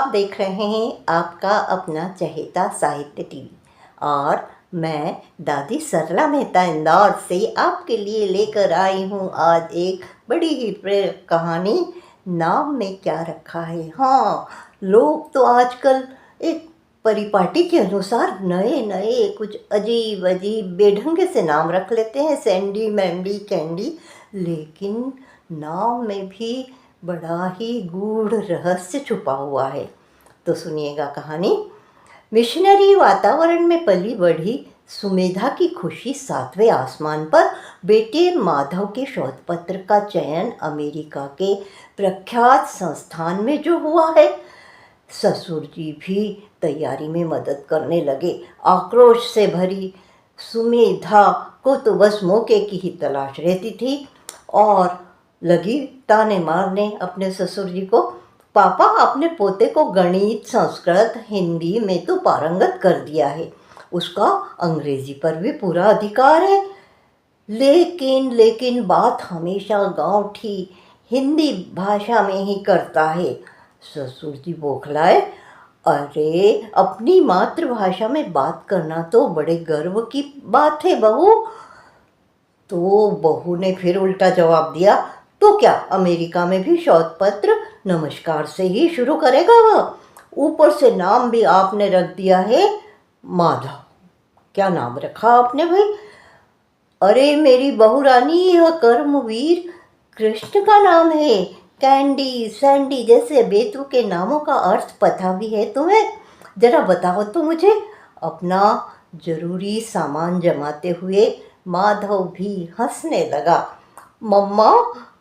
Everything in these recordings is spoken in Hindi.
आप देख रहे हैं आपका अपना चहेता साहित्य टीवी और मैं दादी सरला मेहता इंदौर से आपके लिए लेकर आई हूँ आज एक बड़ी ही प्रेरक कहानी। नाम में क्या रखा है। हाँ, लोग तो आजकल एक परिपाटी के अनुसार नए नए कुछ अजीब अजीब बेढंगे से नाम रख लेते हैं, सैंडी मैंडी कैंडी, लेकिन नाम में भी बड़ा ही गूढ़ रहस्य छुपा हुआ है। तो सुनिएगा कहानी। मिशनरी वातावरण में पली बढ़ी सुमेधा की खुशी सातवें आसमान पर। बेटे माधव के शोध पत्र का चयन अमेरिका के प्रख्यात संस्थान में जो हुआ है, ससुर जी भी तैयारी में मदद करने लगे। आक्रोश से भरी सुमेधा को तो बस मौके की ही तलाश रहती थी और लगी ताने मारने अपने ससुर जी को। पापा, अपने पोते को गणित, संस्कृत, हिंदी में तो पारंगत कर दिया है, उसका अंग्रेजी पर भी पूरा अधिकार है। लेकिन बात हमेशा गांवठी हिंदी भाषा में ही करता है। ससुर जी बौखलाए। अरे, अपनी मातृभाषा में बात करना तो बड़े गर्व की बात है बहू। तो बहू ने फिर उल्टा जवाब दिया, तो क्या अमेरिका में भी शोध पत्र नमस्कार से ही शुरू करेगा वह? ऊपर से नाम भी आपने रख दिया है माधव। क्या नाम रखा आपने भाई? अरे मेरी बहू रानी, यह कर्मवीर कृष्ण का नाम है। कैंडी, सैंडी जैसे बेतु के नामों का अर्थ पता भी है तुम्हें? जरा बताओ तो मुझे। अपना जरूरी सामान जमाते हुए माधव भी हंसने लगा। मम्मा,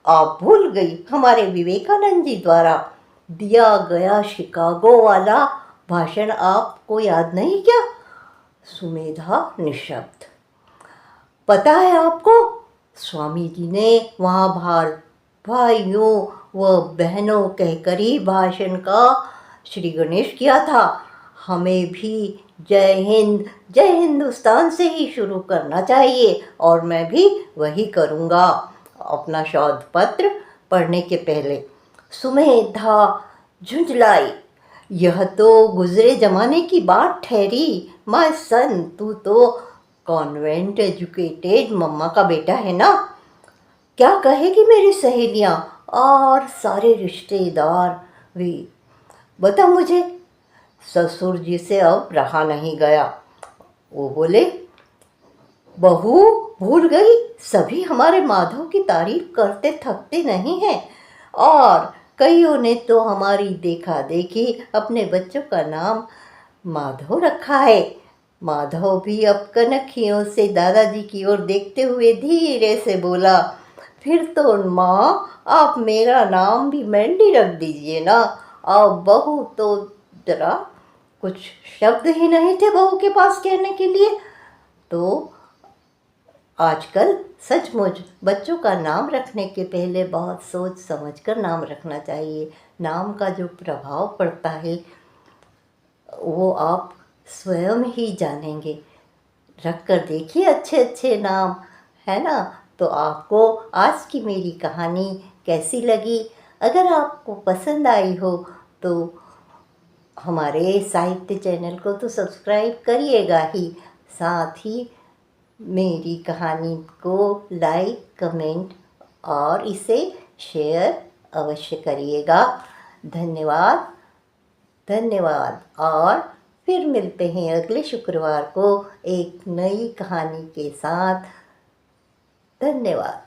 आप भूल गई हमारे विवेकानंद जी द्वारा दिया गया शिकागो वाला भाषण आपको याद नहीं क्या? सुमेधा निशब्द। पता है आपको, स्वामी जी ने वहाँ भाइयों व बहनों कहकर ही भाषण का श्री गणेश किया था। हमें भी जय हिंद, जय हिंदुस्तान से ही शुरू करना चाहिए और मैं भी वही करूँगा। अपना शोध पत्र पढ़ने के पहले सुमेधा झुंझलाई। यह तो गुजरे जमाने की बात ठहरी। माय सन, तू तो कॉन्वेंट एजुकेटेड मम्मा का बेटा है ना? क्या कहेगी मेरी सहेलियाँ और सारे रिश्तेदार भी? बता मुझे। ससुर जी से अब रहा नहीं गया। वो बोले, बहू भूल गई, सभी हमारे माधव की तारीफ करते थकते नहीं हैं और कईयों ने तो हमारी देखा देखी अपने बच्चों का नाम माधव रखा है। माधव भी अब कनखियों से दादाजी की ओर देखते हुए धीरे से बोला, फिर तो माँ आप मेरा नाम भी मैंडी रख दीजिए ना। अब बहू तो जरा कुछ शब्द ही नहीं थे बहू के पास कहने के लिए। तो आजकल सचमुच बच्चों का नाम रखने के पहले बहुत सोच समझकर नाम रखना चाहिए। नाम का जो प्रभाव पड़ता है वो आप स्वयं ही जानेंगे। रख कर देखिए अच्छे अच्छे नाम, है ना? तो आपको आज की मेरी कहानी कैसी लगी? अगर आपको पसंद आई हो तो हमारे साहित्य चैनल को तो सब्सक्राइब करिएगा ही, साथ ही मेरी कहानी को लाइक, कमेंट और इसे शेयर अवश्य करिएगा। धन्यवाद धन्यवाद। और फिर मिलते हैं अगले शुक्रवार को एक नई कहानी के साथ। धन्यवाद।